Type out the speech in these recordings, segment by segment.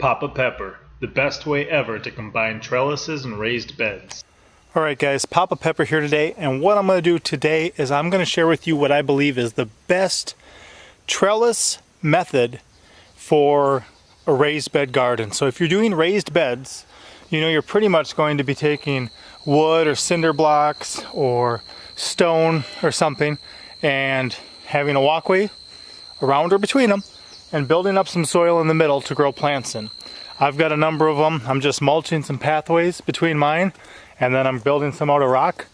Papa Pepper, the best way ever to combine trellises and raised beds. Alright guys, Papa Pepper here today, and what I'm going to do today is I'm going to share with you what I believe is the best trellis method for a raised bed garden. So if you're doing raised beds, you know you're pretty much going to be taking wood or cinder blocks or stone or something and having a walkway around or between them and building up some soil in the middle to grow plants in. I've got a number of them. I'm just mulching some pathways between mine, and then I'm building some out of rock.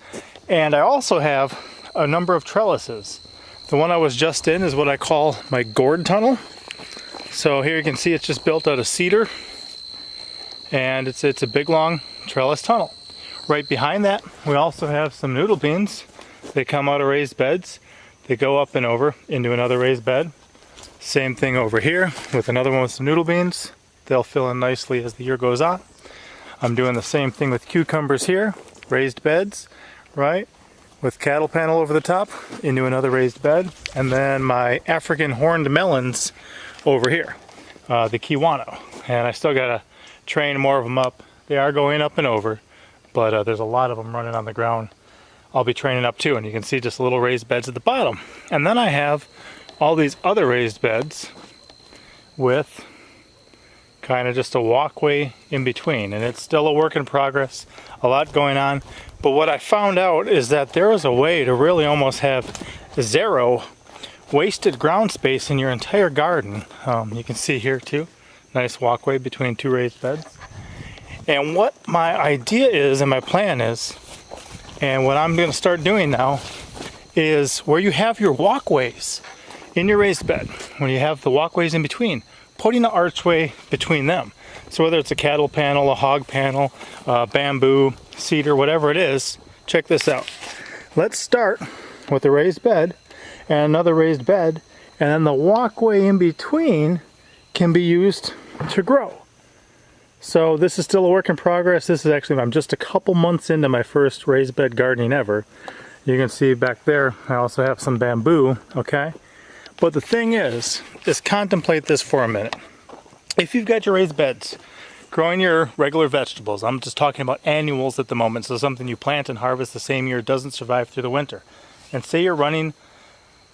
And I also have a number of trellises. The one I was just in is what I call my gourd tunnel. So here you can see it's just built out of cedar, and it's a big long trellis tunnel. Right behind that we also have some noodle beans. They come out of raised beds. They go up and over into another raised bed. Same thing over here with another one with some noodle beans. They'll fill in nicely as the year goes on. I'm doing the same thing with cucumbers here, raised beds, right? With cattle panel over the top into another raised bed. And then my African horned melons over here, the kiwano. And I still gotta train more of them up. They are going up and over, but there's a lot of them running on the ground. I'll be training up too, and you can see just little raised beds at the bottom. And then I have all these other raised beds with kind of just a walkway in between, and it's still a work in progress, a lot going on. But what I found out is that there is a way to really almost have zero wasted ground space in your entire garden. You can see here too, nice walkway between two raised beds. And what my idea is and my plan is, and what I'm going to start doing now, is where you have your walkways in your raised bed, when you have the walkways in between, putting an archway between them. So whether it's a cattle panel, a hog panel, bamboo, cedar, whatever it is, check this out. Let's start with a raised bed and another raised bed, and then the walkway in between can be used to grow. So this is still a work in progress. This is actually, I'm just a couple months into my first raised bed gardening ever. You can see back there, I also have some bamboo, okay? But the thing is contemplate this for a minute. If you've got your raised beds, growing your regular vegetables, I'm just talking about annuals at the moment, so something you plant and harvest the same year, doesn't survive through the winter. And say you're running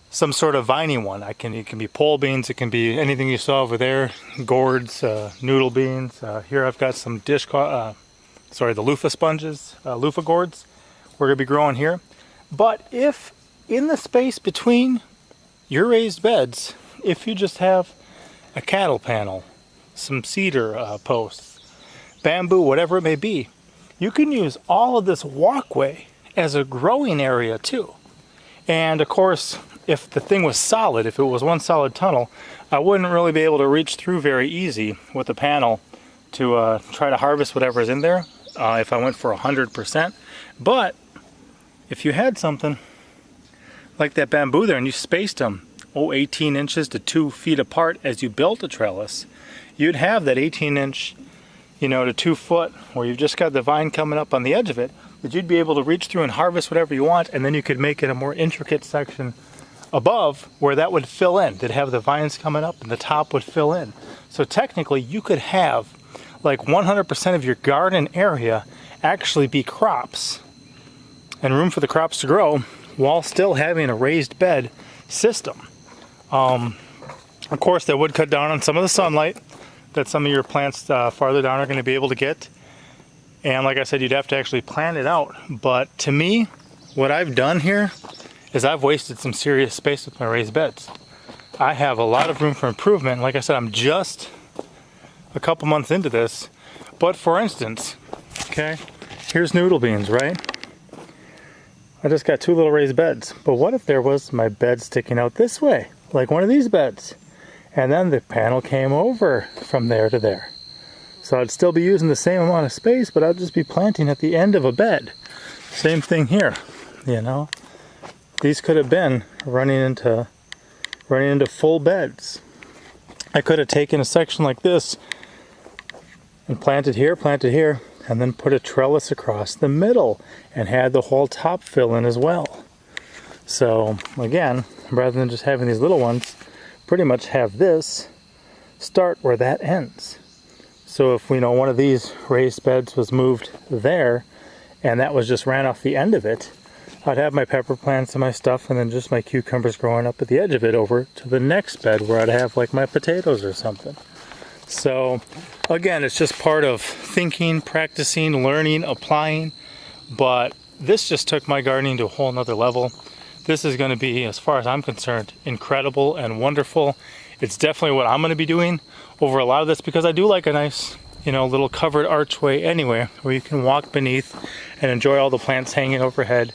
some sort of viney one. It can be pole beans, it can be anything you saw over there, gourds, noodle beans. Here I've got some the loofah sponges, loofah gourds we're going to be growing here. But if in the space between your raised beds, if you just have a cattle panel, some cedar posts, bamboo, whatever it may be, you can use all of this walkway as a growing area too. And of course, if the thing was solid, if it was one solid tunnel, I wouldn't really be able to reach through very easy with the panel to try to harvest whatever's in there if I went for 100%. But if you had something like that bamboo there and you spaced them 18 inches to 2 feet apart as you built a trellis, you'd have that 18-inch, to 2 foot where you've just got the vine coming up on the edge of it, that you'd be able to reach through and harvest whatever you want, and then you could make it a more intricate section above where that would fill in. It'd have the vines coming up and the top would fill in. So technically you could have like 100% of your garden area actually be crops and room for the crops to grow while still having a raised bed system. Of course, that would cut down on some of the sunlight that some of your plants farther down are going to be able to get. And like I said, you'd have to actually plan it out. But to me, what I've done here is I've wasted some serious space with my raised beds. I have a lot of room for improvement. Like I said, I'm just a couple months into this. But for instance, okay, here's noodle beans, right? I just got 2 little raised beds. But what if there was my bed sticking out this way, like one of these beds? And then the panel came over from there to there. So I'd still be using the same amount of space, but I'd just be planting at the end of a bed. Same thing here, These could have been running into full beds. I could have taken a section like this and planted here, and then put a trellis across the middle and had the whole top fill in as well. So again, rather than just having these little ones, pretty much have this start where that ends. So if one of these raised beds was moved there and that was just ran off the end of it, I'd have my pepper plants and my stuff and then just my cucumbers growing up at the edge of it over to the next bed where I'd have like my potatoes or something. So again, it's just part of thinking, practicing, learning, applying. But this just took my gardening to a whole nother level. This is going to be, as far as I'm concerned, incredible and wonderful. It's definitely what I'm going to be doing over a lot of this because I do like a nice, little covered archway anyway where you can walk beneath and enjoy all the plants hanging overhead.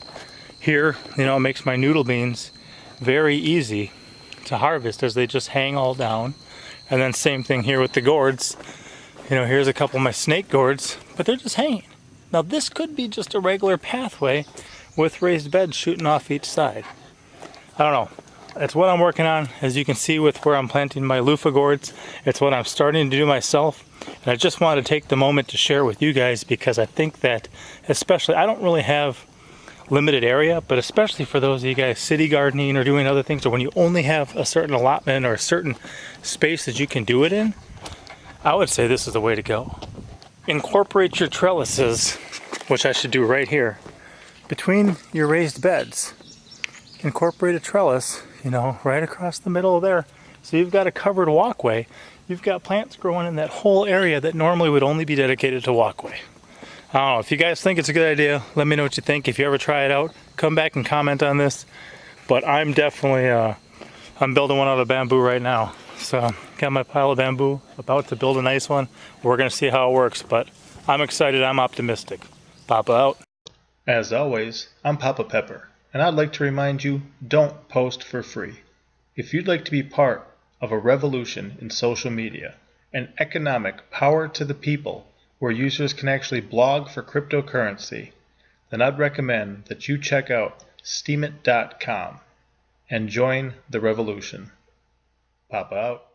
Here, it makes my noodle beans very easy to harvest as they just hang all down. And then same thing here with the gourds. Here's a couple of my snake gourds, but they're just hanging. Now this could be just a regular pathway with raised beds shooting off each side. I don't know. That's what I'm working on. As you can see with where I'm planting my loofah gourds, it's what I'm starting to do myself. And I just wanted to take the moment to share with you guys because I think that especially, I don't really have limited area, but especially for those of you guys city gardening or doing other things, or when you only have a certain allotment or a certain space that you can do it in, I would say this is the way to go. Incorporate your trellises, which I should do right here, between your raised beds. Incorporate a trellis, right across the middle of there. So you've got a covered walkway. You've got plants growing in that whole area that normally would only be dedicated to walkway. I don't know, if you guys think it's a good idea, let me know what you think. If you ever try it out, come back and comment on this. But I'm definitely, I'm building one out of bamboo right now. So, got my pile of bamboo, about to build a nice one. We're going to see how it works, but I'm excited, I'm optimistic. Papa out. As always, I'm Papa Pepper, and I'd like to remind you, don't post for free. If you'd like to be part of a revolution in social media, an economic power to the people where users can actually blog for cryptocurrency, then I'd recommend that you check out steemit.com and join the revolution. Papa out.